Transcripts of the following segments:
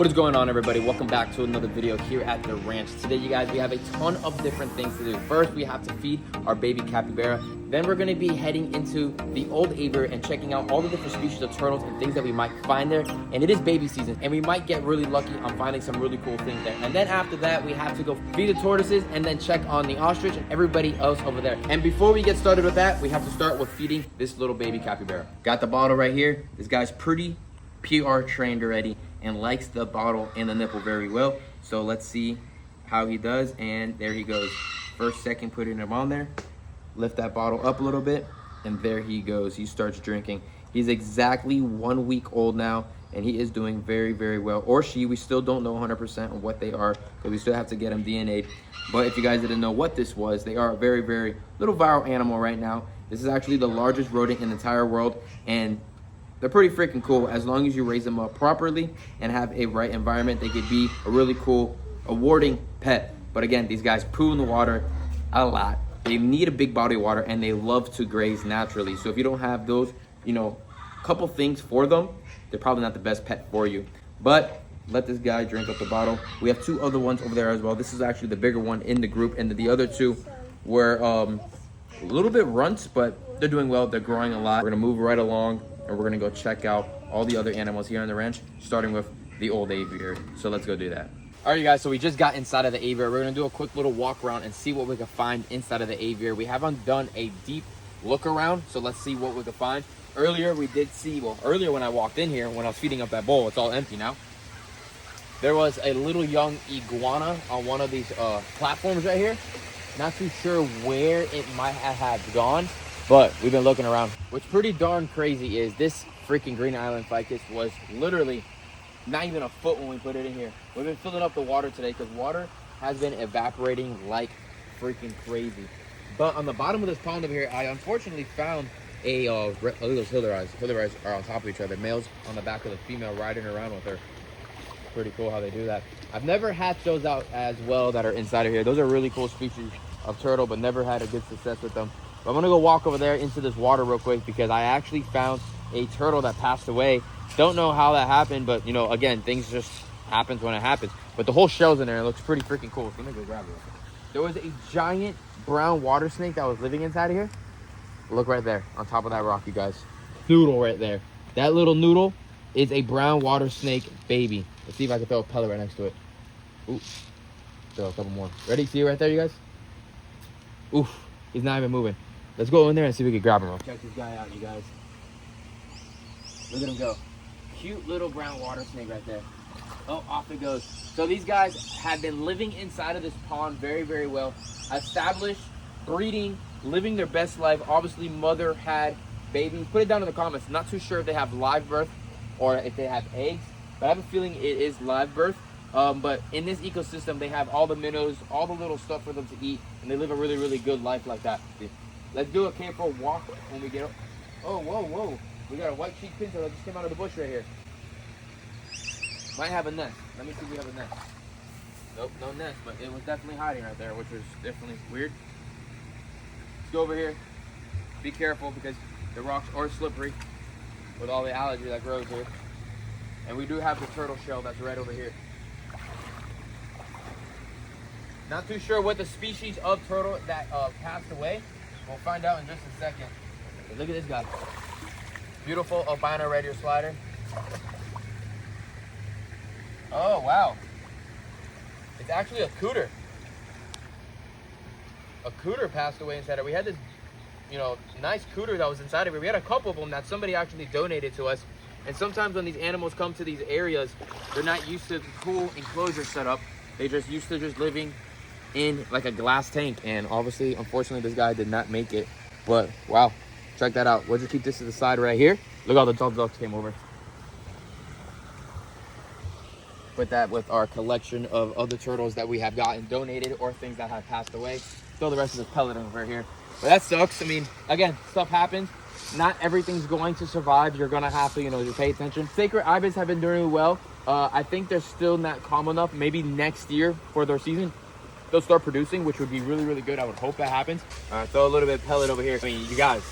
What is going on, everybody? Welcome back to another video here at the ranch. Today, you guys, we have a ton of different things to do. First, we have to feed our baby capybara. Then we're going to be heading into the old aviary and checking out all the different species of turtles and things that we might find there. And it is baby season, and we might get really lucky on finding some really cool things there. And then after that, we have to go feed the tortoises and then check on the ostrich and everybody else over there. And before we get started with that, we have to start with feeding this little baby capybara. Got the bottle right here. This guy's pretty PR trained already and likes the bottle and the nipple very well. So let's see how he does. And there he goes. First, second, putting him on there. Lift that bottle up a little bit, and there he goes. He starts drinking. He's exactly 1 week old now, and he is doing very, very well. Or she, we still don't know 100% on what they are, because we still have to get him DNA'd. But if you guys didn't know what this was, they are a very, very little viral animal right now. This is actually the largest rodent in the entire world, and they're pretty freaking cool. As long as you raise them up properly and have a right environment, they could be a really cool, rewarding pet. But again, these guys poo in the water a lot. They need a big body of water, and they love to graze naturally. So if you don't have those, couple things for them, they're probably not the best pet for you. But let this guy drink up the bottle. We have two other ones over there as well. This is actually the bigger one in the group, and the other two were a little bit runts, but they're doing well. They're growing a lot. We're gonna move right along, and we're gonna go check out all the other animals here on the ranch, starting with the old aviary. So let's go do that. All right, you guys, so we just got inside of the aviary. We're gonna do a quick little walk around and see what we can find inside of the aviary. We haven't done a deep look around, so let's see what we can find. Earlier we did see, earlier when I walked in here, when I was feeding up that bowl, it's all empty now. There was a little young iguana on one of these platforms right here. Not too sure where it might have gone, but we've been looking around. What's pretty darn crazy is this freaking green island ficus was literally not even a foot when we put it in here. We've been filling up the water today because water has been evaporating like freaking crazy. But on the bottom of this pond over here, I unfortunately found a look at those Hillerize. Hillerize are on top of each other. Males on the back of the female riding around with her. Pretty cool how they do that. I've never hatched those out as well that are inside of here. Those are really cool species of turtle, but never had a good success with them. But I'm gonna go walk over there into this water real quick because I actually found a turtle that passed away. Don't know how that happened, but again, things just happens when it happens. But the whole shell's in there. It looks pretty freaking cool. So let me go grab it. There was a giant brown water snake that was living inside of here. Look right there on top of that rock, you guys. Noodle right there. That little noodle is a brown water snake baby. Let's see if I can throw a pellet right next to it. Ooh, throw a couple more. Ready? See it right there, you guys? Oof, he's not even moving. Let's go in there and see if we can grab him. Check this guy out, you guys. Look at him go. Cute little brown water snake right there. Oh, off it goes. So these guys have been living inside of this pond very, very well. Established, breeding, living their best life. Obviously, mother had babies. Put it down in the comments. Not too sure if they have live birth or if they have eggs, but I have a feeling it is live birth. But in this ecosystem, they have all the minnows, all the little stuff for them to eat, and they live a really, really good life like that. Let's do a careful walk when we get up. Oh, whoa, whoa. We got a white cheek pinto that just came out of the bush right here. Might have a nest. Let me see if we have a nest. Nope, no nest, but it was definitely hiding right there, which was definitely weird. Let's go over here. Be careful because the rocks are slippery with all the algae that grows here. And we do have the turtle shell that's right over here. Not too sure what the species of turtle that passed away. We'll find out in just a second. But look at this guy. Beautiful albino red ear slider. Oh, wow. It's actually a cooter. A cooter passed away inside it. We had this, nice cooter that was inside of it. We had a couple of them that somebody actually donated to us. And sometimes when these animals come to these areas, they're not used to the cool enclosure setup. They're just used to just living in like a glass tank. And obviously, unfortunately, this guy did not make it. But wow. Check that out. We'll just keep this to the side right here. Look, all the ducks came over. Put that with our collection of other turtles that we have gotten donated or things that have passed away. Throw the rest of this pellet over here. But that sucks. I mean, again, stuff happens. Not everything's going to survive. You're going to have to, just pay attention. Sacred ibis have been doing well. I think they're still not calm enough. Maybe next year for their season, they'll start producing, which would be really, really good. I would hope that happens. Throw a little bit of pellet over here. I mean, you guys,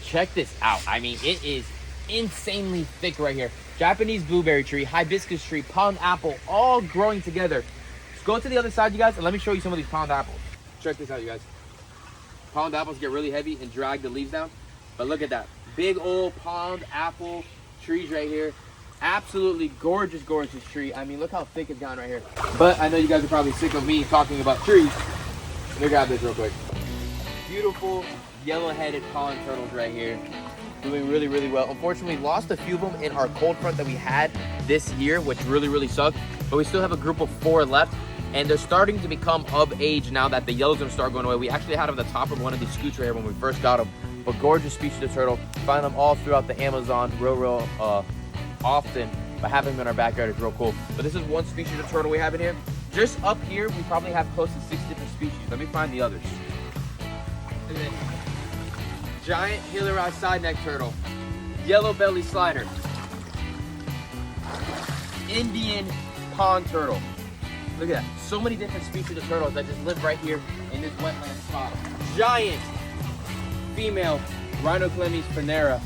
check this out. I mean, it is insanely thick right here. Japanese blueberry tree, hibiscus tree, pound apple, all growing together. Let's go to the other side, you guys, and let me show you some of these pound apples. Check this out, you guys. Pound apples get really heavy and drag the leaves down. But look at that. Big old pound apple trees right here. Absolutely gorgeous, gorgeous tree. I mean, look how thick it's gotten right here. But I know you guys are probably sick of me talking about trees. Let me grab this real quick. Beautiful yellow-headed pond turtles right here. Doing really, really well. Unfortunately, we lost a few of them in our cold front that we had this year, which really, really sucked. But we still have a group of 4 left. And they're starting to become of age now that the yellow's gonna start going away. We actually had them on the top of one of these scoots right here when we first got them. But gorgeous species of turtle. Find them all throughout the Amazon real often. But having them in our backyard is real cool. But this is one species of turtle we have in here. Just up here, we probably have close to 6 different species. Let me find the others. Look at this. Giant Hilary side neck turtle. Yellow belly slider. Indian pond turtle. Look at that. So many different species of turtles that just live right here in this wetland spot. Giant female Rhinoclemys spinera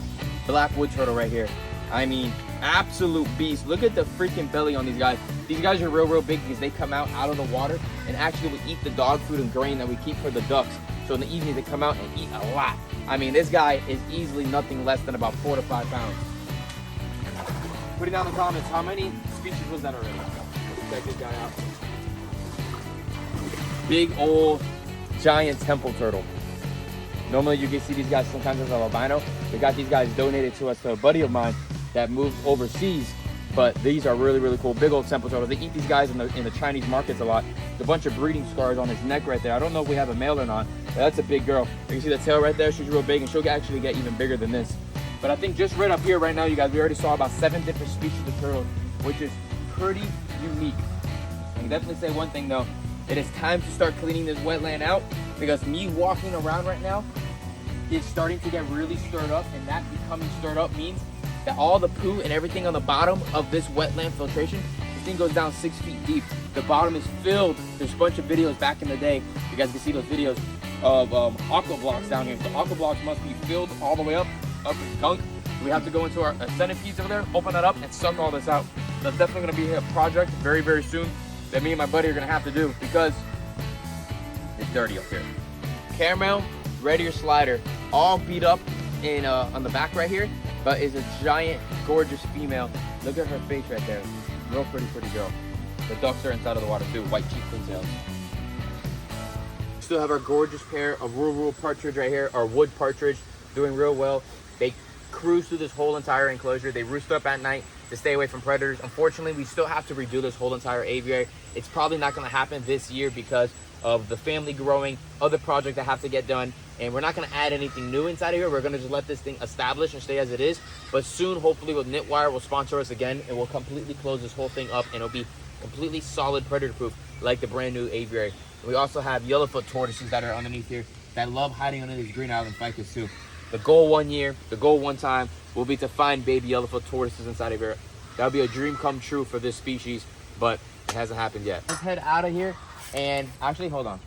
black wood turtle right here. I mean, absolute beast. Look at the freaking belly on these guys. These guys are real big because they come out of the water and actually will eat the dog food and grain that we keep for the ducks. So in the evening, they come out and eat a lot. I mean, this guy is easily nothing less than about 4 to 5 pounds. Put it down in the comments. How many species was that already? Let's check this guy out. Big old giant temple turtle. Normally you can see these guys sometimes as an albino. We got these guys donated to us to a buddy of mine that moved overseas. But these are really cool. Big old temple turtles. They eat these guys in the Chinese markets a lot. There's a bunch of breeding scars on his neck right there. I don't know if we have a male or not, but that's a big girl. You can see the tail right there. She's real big, and she'll actually get even bigger than this. But I think just right up here right now, you guys, we already saw about 7 different species of turtles, which is pretty unique. I can definitely say one thing though. It is time to start cleaning this wetland out, because me walking around right now is starting to get really stirred up, and that becoming stirred up means that all the poo and everything on the bottom of this wetland filtration, this thing goes down 6 feet deep. The bottom is filled. There's a bunch of videos back in the day. You guys can see those videos of aqua blocks down here. The aqua blocks must be filled all the way up with gunk. We have to go into our centipedes over there, open that up, and suck all this out. That's definitely gonna be a project very soon that me and my buddy are gonna have to do, because it's dirty up here. Caramel, red ear slider, all beat up in on the back right here, but is a giant, gorgeous female. Look at her face right there. Real pretty girl. The ducks are inside of the water too, white cheek pintails. Still have our gorgeous pair of rural partridge right here, our wood partridge, doing real well. They cruise through this whole entire enclosure. They roost up at night to stay away from predators. Unfortunately, we still have to redo this whole entire aviary. It's probably not gonna happen this year because of the family growing, other projects that have to get done, and we're not gonna add anything new inside of here. We're gonna just let this thing establish and stay as it is. But soon, hopefully with Knitwire will sponsor us again, and we'll completely close this whole thing up, and it'll be completely solid predator proof like the brand new aviary. And we also have yellowfoot tortoises that are underneath here that love hiding under these green island ficus too. The goal one year, the goal one time will be to find baby yellowfoot tortoises inside of here. That'll be a dream come true for this species, but it hasn't happened yet. Let's head out of here. And actually, hold on.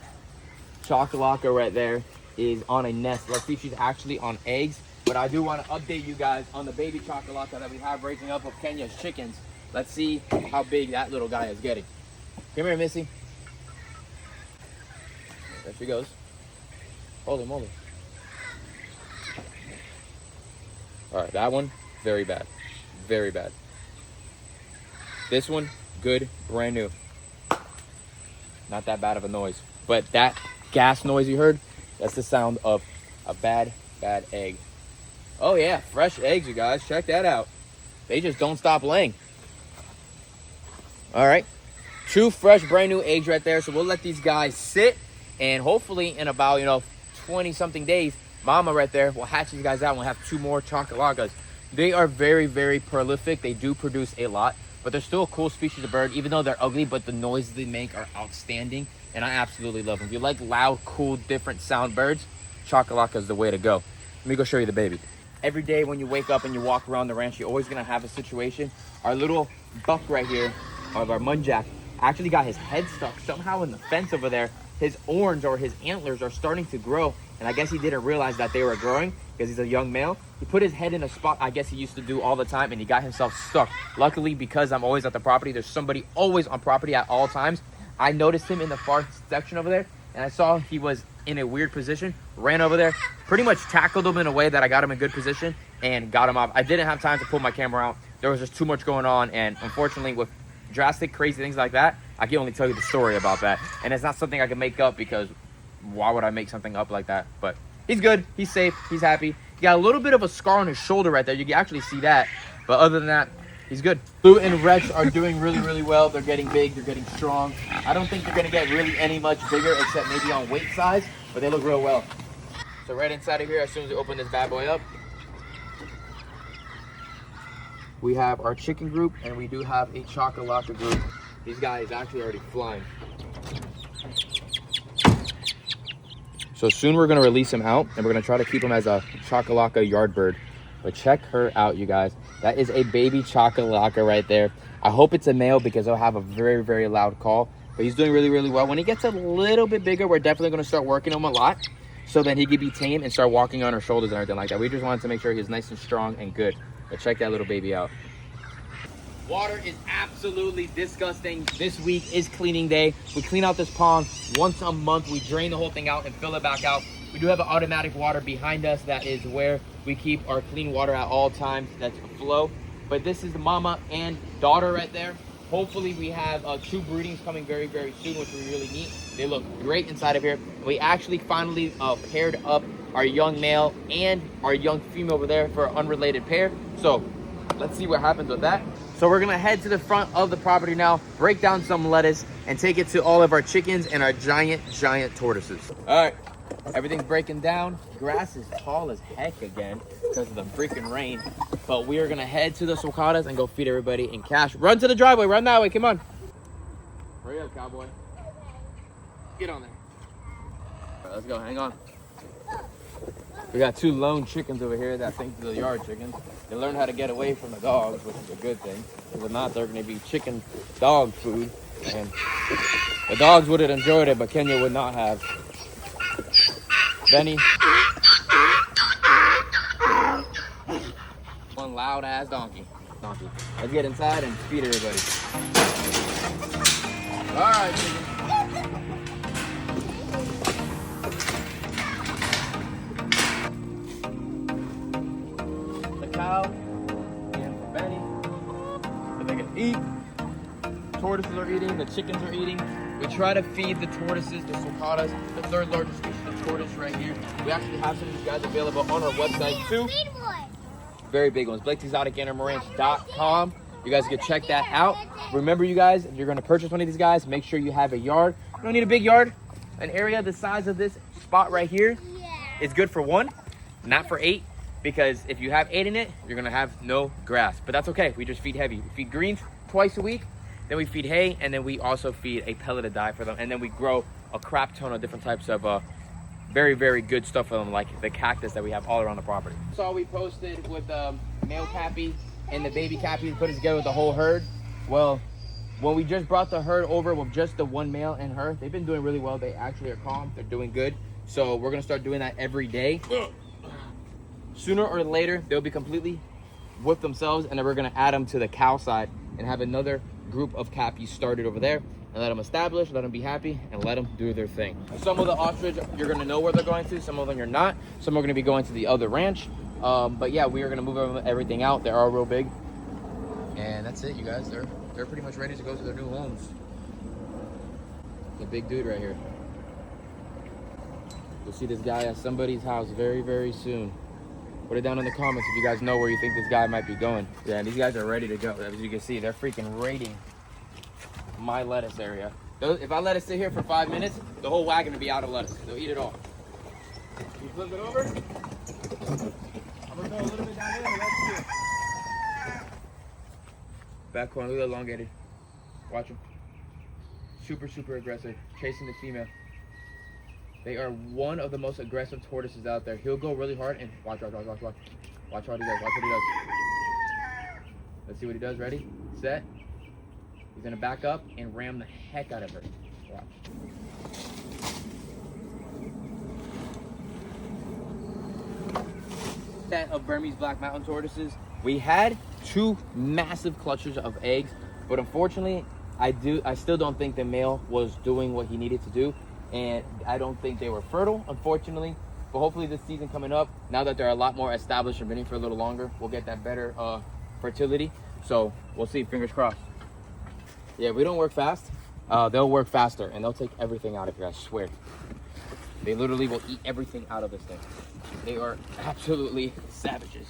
Chocolate right there is on a nest. Let's see if she's actually on eggs. But I do want to update you guys on the baby chocolate that we have raising up of Kenya's chickens. Let's see how big that little guy is getting. Come here, Missy. There she goes. Holy moly. All right, that one, very bad. Very bad. This one, good, brand new. Not that bad of a noise. But that gas noise you heard, that's the sound of a bad egg. Oh yeah, fresh eggs, you guys. Check that out. They just don't stop laying. All right. 2 fresh, brand new eggs right there. So we'll let these guys sit, and hopefully in about, 20-something days, Mama right there will hatch these guys out, and we'll have 2 more chocolagas. They are very prolific. They do produce a lot, but they're still a cool species of bird, even though they're ugly, but the noises they make are outstanding, and I absolutely love them. If you like loud, cool, different sound birds, chocolate is the way to go. Let me go show you the baby. Every day when you wake up and you walk around the ranch, you're always gonna have a situation. Our little buck right here, of our muntjac, actually got his head stuck somehow in the fence over there. His horns or his antlers are starting to grow, and I guess he didn't realize that they were growing because he's a young male. He put his head in a spot I guess he used to do all the time, and he got himself stuck. Luckily, because I'm always at the property, there's somebody always on property at all times. I noticed him in the far section over there, and I saw he was in a weird position, ran over there, pretty much tackled him in a way that I got him in good position and got him off. I didn't have time to pull my camera out. There was just too much going on, and unfortunately with drastic, crazy things like that, I can only tell you the story about that. And it's not something I can make up, because why would I make something up like that? But he's good, he's safe, he's happy. He got a little bit of a scar on his shoulder right there. You can actually see that. But other than that, he's good. Blue and Rex are doing really, really well. They're getting big, they're getting strong. I don't think they're gonna get really any much bigger except maybe on weight size, but they look real well. So right inside of here, as soon as we open this bad boy up, we have our chicken group, and we do have a chocolate group. These guys actually already flying. So soon we're gonna release him out, and we're gonna try to keep him as a chocolate yard bird. But check her out, you guys. That is a baby chocolate right there. I hope it's a male, because he'll have a very, very loud call. But he's doing really, really well. When he gets a little bit bigger, we're definitely gonna start working him a lot, so then he could be tame and start walking on our shoulders and everything like that. We just wanted to make sure he's nice and strong and good. But check that little baby out. Water is absolutely disgusting. This week is cleaning day. We clean out this pond once a month. We drain the whole thing out and fill it back out. We do have an automatic water behind us. That is where we keep our clean water at all times. That's a flow. But this is the mama and daughter right there. Hopefully we have 2 breedings coming very, very soon, which we really need. They look great inside of here. We actually finally paired up our young male and our young female over there for an unrelated pair. So let's see what happens with that. So we're gonna head to the front of the property now, break down some lettuce, and take it to all of our chickens and our giant tortoises. All right, everything's breaking down. Grass is tall as heck again because of the freaking rain. But we are gonna head to the sulcatas and go feed everybody in cash. Run to the driveway, run that way, come on. Hurry up, cowboy. Get on there. All right, let's go, hang on. We got 2 lone chickens over here that think they're the yard chickens. They learned how to get away from the dogs, which is a good thing. Because if not, they're going to be chicken dog food. And the dogs would have enjoyed it, but Kenya would not have. Benny. One loud ass donkey. Let's get inside and feed everybody. All right, chicken. Cow and for Benny, and they can eat. Tortoises are eating, the chickens are eating. We try to feed the tortoises, the sulcatas, the 3rd largest species of tortoise right here. We actually have some of these guys available on our website too. Very big ones. BlakeTexoticAnimalRanch.com. You guys can check that out. Remember, you guys, if you're going to purchase one of these guys, make sure you have a yard. You don't need a big yard. An area the size of this spot right here is good for 1, not for 8. Because if you have 8 in it, you're gonna have no grass. But that's okay, we just feed heavy. We feed greens twice a week, then we feed hay, and then we also feed a pelleted diet for them. And then we grow a crap ton of different types of very, very good stuff for them, like the cactus that we have all around the property. Saw we posted with male cappy and the baby cappy, put it together with the whole herd. Well, when we just brought the herd over with just the 1 male and her, they've been doing really well. They actually are calm, they're doing good. So we're gonna start doing that every day. Sooner or later, they'll be completely with themselves, and then we're gonna add them to the cow side and have another group of cappies started over there and let them establish, let them be happy, and let them do their thing. Some of the ostrich, you're gonna know where they're going to. Some of them you're not. Some are gonna be going to the other ranch. But yeah, we are gonna move everything out. They are real big. And that's it, you guys. They're pretty much ready to go to their new homes. The big dude right here. You'll see this guy at somebody's house very, very soon. Put it down in the comments if you guys know where you think this guy might be going. Yeah, these guys are ready to go. As you can see, they're freaking raiding my lettuce area. If I let it sit here for 5 minutes, the whole wagon will be out of lettuce. They'll eat it all. You flip it over. I'm gonna go a little bit down there. Let's do it. Back corner, look at elongated. Watch him. Super, super aggressive. Chasing the female. They are one of the most aggressive tortoises out there. He'll go really hard and watch. Watch what he does. Watch what he does. Let's see what he does. Ready? Set. He's gonna back up and ram the heck out of her. Watch. set of Burmese black mountain tortoises. We had 2 massive clutches of eggs, but unfortunately, I still don't think the male was doing what he needed to do, and I don't think they were fertile, unfortunately. But hopefully this season coming up, now that they're a lot more established and been in for a little longer, we'll get that better fertility. So we'll see, fingers crossed. Yeah, we don't work fast. They'll work faster, and they'll take everything out of here, I swear. They literally will eat everything out of this thing. They are absolutely savages.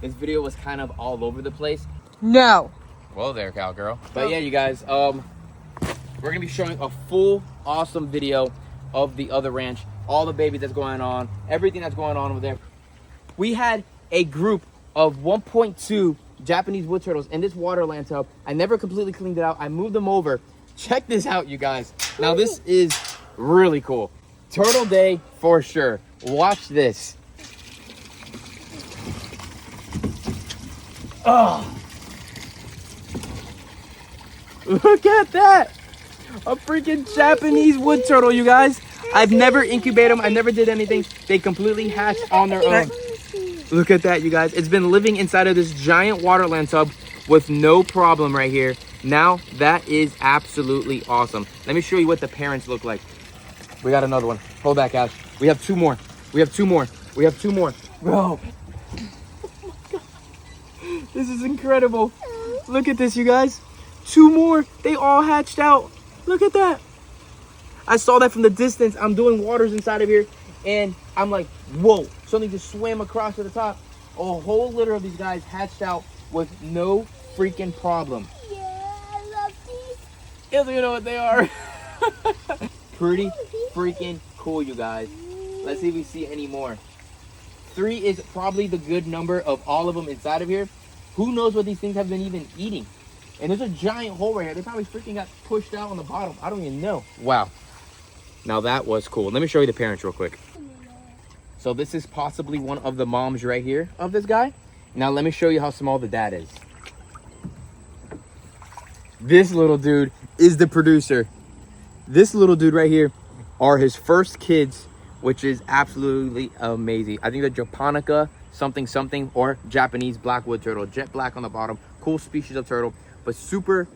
This video was kind of all over the place. No. Well there, cowgirl. But yeah, you guys, we're gonna be showing a full awesome video of the other ranch, all the babies that's going on, everything that's going on over there. We had a group of 1.2 Japanese wood turtles in this waterland tub. I never completely cleaned it out. I moved them over. Check this out, you guys. Now this is really cool. Turtle day for sure. Watch this. Oh, look at that. A freaking Japanese wood turtle, you guys. I've never incubated them. I never did anything. They completely hatched on their own. Look at that, you guys. It's been living inside of this giant waterland tub with no problem right here. Now, that is absolutely awesome. Let me show you what the parents look like. We got another one. Hold back, Ash. We have 2 more. We have 2 more. We have 2 more. Bro. This is incredible. Look at this, you guys. 2 more. They all hatched out. Look at that. I saw that from the distance. I'm doing waters inside of here, and I'm like, whoa. Something just swam across to the top. A whole litter of these guys hatched out with no freaking problem. Yeah, I love these. Yeah, you know what they are. Pretty freaking cool, you guys. Let's see if we see any more. 3 is probably the good number of all of them inside of here. Who knows what these things have been even eating? And there's a giant hole right here. They probably freaking got pushed out on the bottom. I don't even know. Wow. Now that was cool. Let me show you the parents real quick. So this is possibly one of the moms right here of this guy. Now let me show you how small the dad is. This little dude is the producer. This little dude right here are his first kids, which is absolutely amazing. I think the Japonica something or Japanese blackwood turtle, jet black on the bottom. Cool species of turtle, but super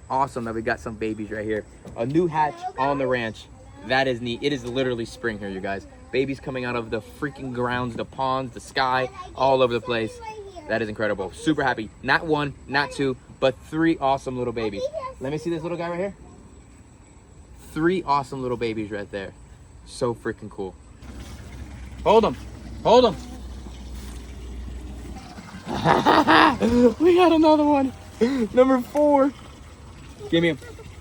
awesome that we got some babies right here. A new hatch on the ranch. That is neat. It is literally spring here, you guys. Babies coming out of the freaking grounds, the ponds, the sky, all over the place. That is incredible. Super happy. Not 1, not 2, but 3 awesome little babies. Let me see this little guy right here. 3 awesome little babies right there. So freaking cool. Hold them. Hold them. We got another one. Number 4. Give me him.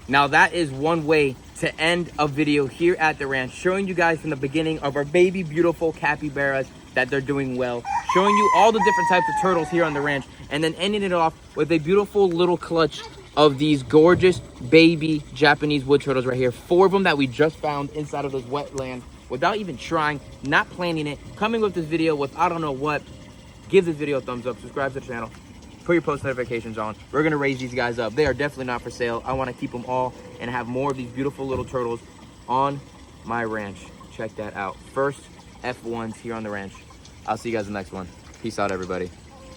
Now that is one way to end a video here at the ranch, showing you guys from the beginning of our baby beautiful capybaras that they're doing well, showing you all the different types of turtles here on the ranch, and then ending it off with a beautiful little clutch of these gorgeous baby Japanese wood turtles right here. 4 of them that we just found inside of this wetland without even trying, not planning it, coming with this video with I don't know what. Give this video a thumbs up, subscribe to the channel, put your post notifications on. We're gonna raise these guys up. They are definitely not for sale. I wanna keep them all and have more of these beautiful little turtles on my ranch. Check that out. First F1s here on the ranch. I'll see you guys in the next one. Peace out, everybody.